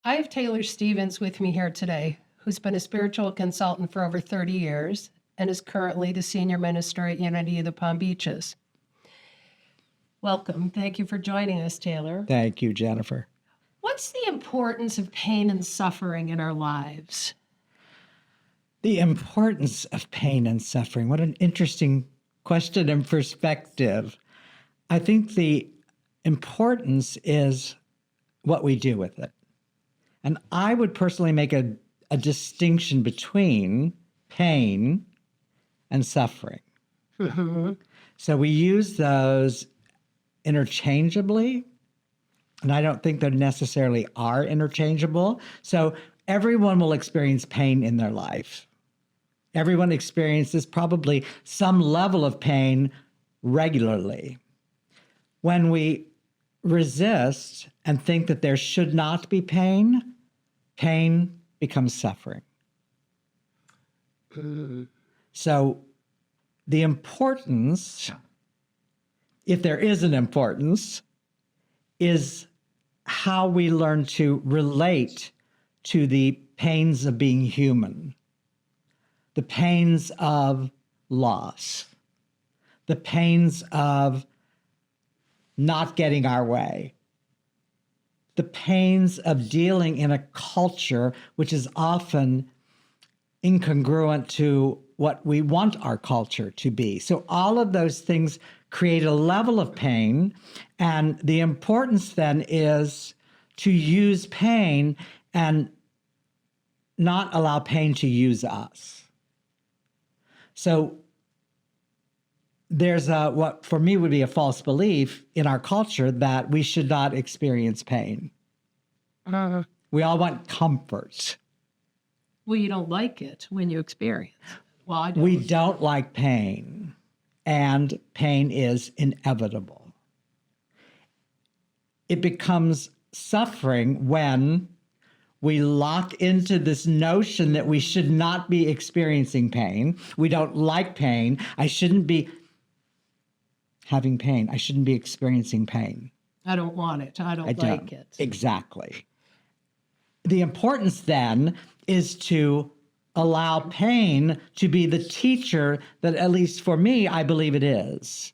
I have Taylor Stevens with me here today, who's been a spiritual consultant for over 30 years and is currently the senior minister at Unity of the Palm Beaches. Welcome. Thank you for joining us, Taylor. Thank you, Jennifer. What's the importance of pain and suffering in our lives? The importance of pain and suffering. What an interesting question and perspective. I think the importance is what we do with it. And I would personally make a distinction between pain and suffering. So we use those interchangeably, and I don't think they necessarily are interchangeable. So everyone will experience pain in their life. Everyone experiences probably some level of pain regularly. When we resist and think that there should not be pain, pain becomes suffering. So the importance, if there is an importance, is how we learn to relate to the pains of being human, the pains of loss, the pains of not getting our way, the pains of dealing in a culture which is often incongruent to what we want our culture to be. So all of those things create a level of pain, and the importance then is to use pain and not allow pain to use us. So there's what for me would be a false belief in our culture that we should not experience pain. We all want comfort. Well, you don't like it when you experience it. Well, I don't. We don't like pain, and pain is inevitable. It becomes suffering when we lock into this notion that we should not be experiencing pain. We don't like pain. I shouldn't be having pain. I shouldn't be experiencing pain. I don't want it. I don't like it. Exactly. The importance then is to allow pain to be the teacher that, at least for me, I believe it is.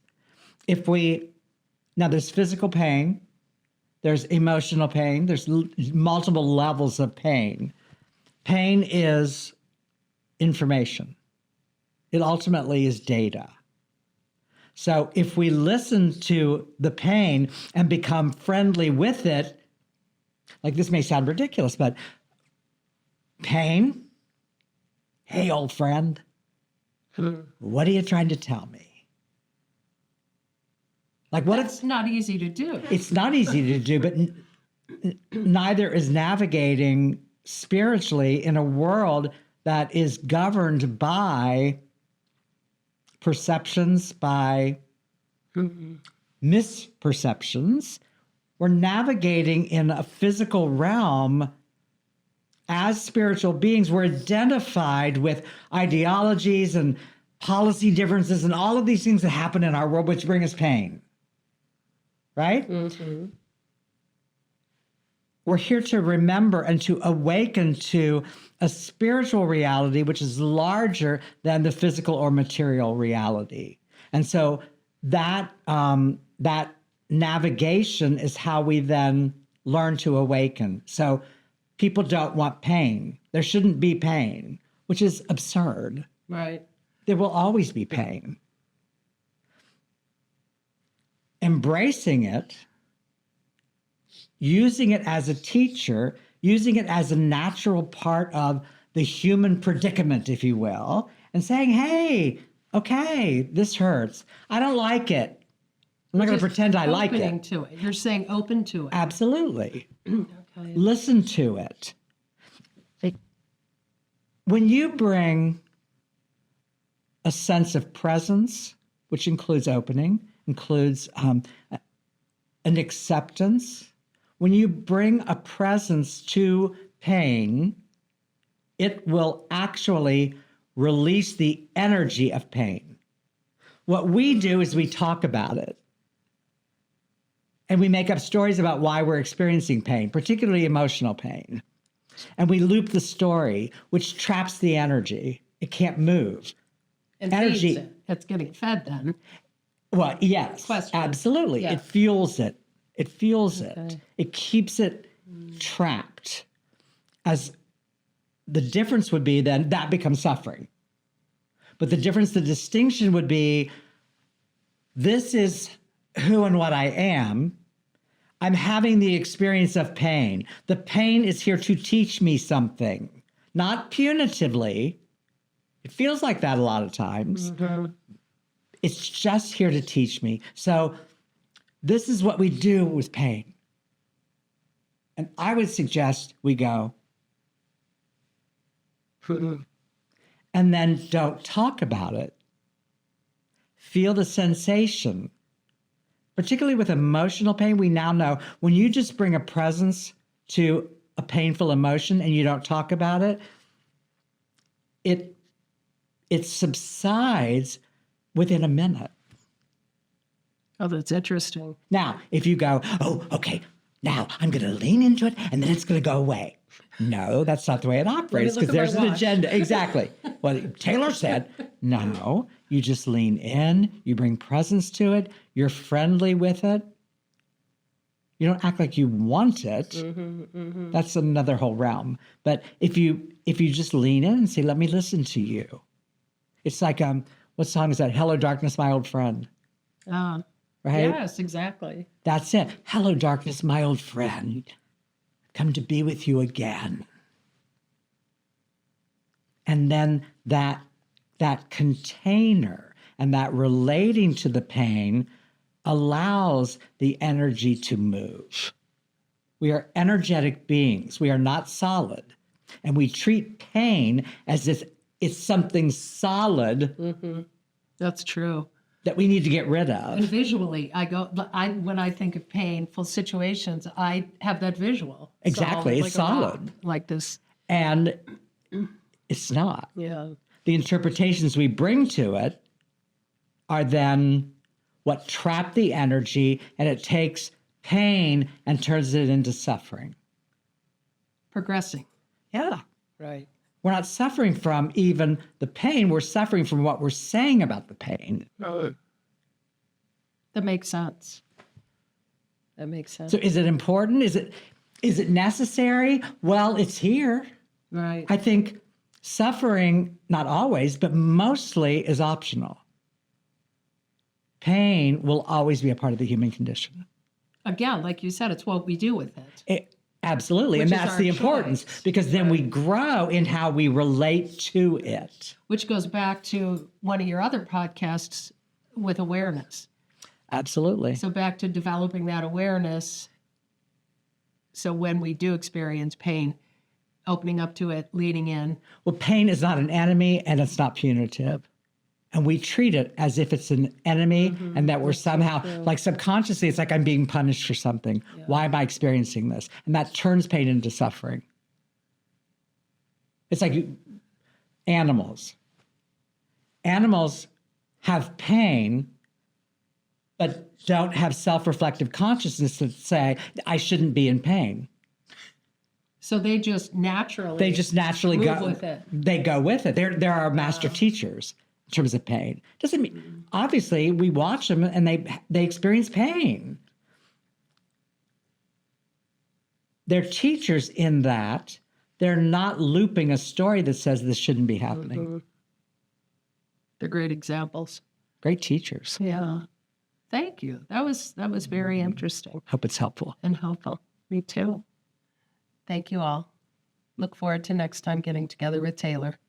Now there's physical pain, there's emotional pain, there's multiple levels of pain. Pain is information. It ultimately is data. So if we listen to the pain and become friendly with it, like this may sound ridiculous, but pain, hey, old friend, what are you trying to tell me? Like what? That's not easy to do. It's not easy to do, but neither is navigating spiritually in a world that is governed by perceptions, by misperceptions. We're navigating in a physical realm as spiritual beings. We're identified with ideologies and policy differences and all of these things that happen in our world, which bring us pain. Right? Mm-hmm. We're here to remember and to awaken to a spiritual reality which is larger than the physical or material reality. And so that navigation is how we then learn to awaken. So people don't want pain. There shouldn't be pain, which is absurd. Right. There will always be pain. Embracing it, using it as a teacher, using it as a natural part of the human predicament, if you will, and saying, hey, okay, this hurts. I don't like it. I'm not going to pretend I like it. Opening to it. You're saying open to it. Absolutely. Okay. Listen to it. When you bring a sense of presence, which includes opening, includes an acceptance, when you bring a presence to pain, it will actually release the energy of pain. What we do is we talk about it. And we make up stories about why we're experiencing pain, particularly emotional pain. And we loop the story, which traps the energy. It can't move. And Energy- feeds it. It's getting fed then. Well, yes, Question. absolutely. Yeah. It fuels it. It fuels it. Okay. It keeps it trapped. As the difference would be then that becomes suffering. But the difference, the distinction would be this is who and what I am. I'm having the experience of pain. The pain is here to teach me something, not punitively. It feels like that a lot of times. It's just here to teach me. So this is what we do with pain. And I would suggest we go, and then don't talk about it. Feel the sensation. Particularly with emotional pain, we now know when you just bring a presence to a painful emotion and you don't talk about it, it subsides within a minute. Oh, that's interesting. Now, if you go, oh, okay, now I'm going to lean into it and then it's going to go away. No, that's not the way it operates look because at my there's an watch. agenda. Exactly. Well, Taylor said, no, you just lean in, you bring presence to it, you're friendly with it. You don't act like you want it. That's another whole realm. But if you just lean in and say, let me listen to you. It's like, what song is that? Hello, Darkness, My Old Friend. Right? Yes, exactly. That's it. Hello, darkness, my old friend. Come to be with you again. And then that container and that relating to the pain allows the energy to move. We are energetic beings. We are not solid. And we treat pain as if it's something solid That's true. that we need to get rid And of. visually, when I think of painful situations, I have that visual. Exactly, it's like a rock, solid. like this. And it's not. Yeah. The interpretations we bring to it are then what trap the energy, and it takes pain and turns it into suffering. Progressing. Yeah. Right. We're not suffering from even the pain, we're suffering from what we're saying about the pain. That makes sense. That makes sense. So is it important? Is it necessary? Well, it's here. Right. I think suffering, not always, but mostly is optional. Pain will always be a part of the human condition. Again, like you said, it's what we do with it. Absolutely. Which And is that's our the importance choice. because then we grow in how we relate to it. Which goes back to one of your other podcasts with awareness. Absolutely. So back to developing that awareness. So when we do experience pain, opening up to it, leaning in. Well, pain is not an enemy and it's not punitive. And we treat it as if it's an enemy and that we're somehow, like subconsciously, it's like I'm being punished for something. Why am I experiencing this? And that turns pain into suffering. It's like animals. Animals have pain, but don't have self-reflective consciousness that say, I shouldn't be in pain. So they just naturally Move move with it. They go with it. They're our master teachers in terms of pain. Doesn't mean obviously we watch them and they experience pain. They're teachers in that they're not looping a story that says this shouldn't be happening. They're great examples. Great teachers. Yeah. Thank you. That was very interesting Hope it's helpful. and helpful. Me too. Thank you all. Look forward to next time getting together with Taylor.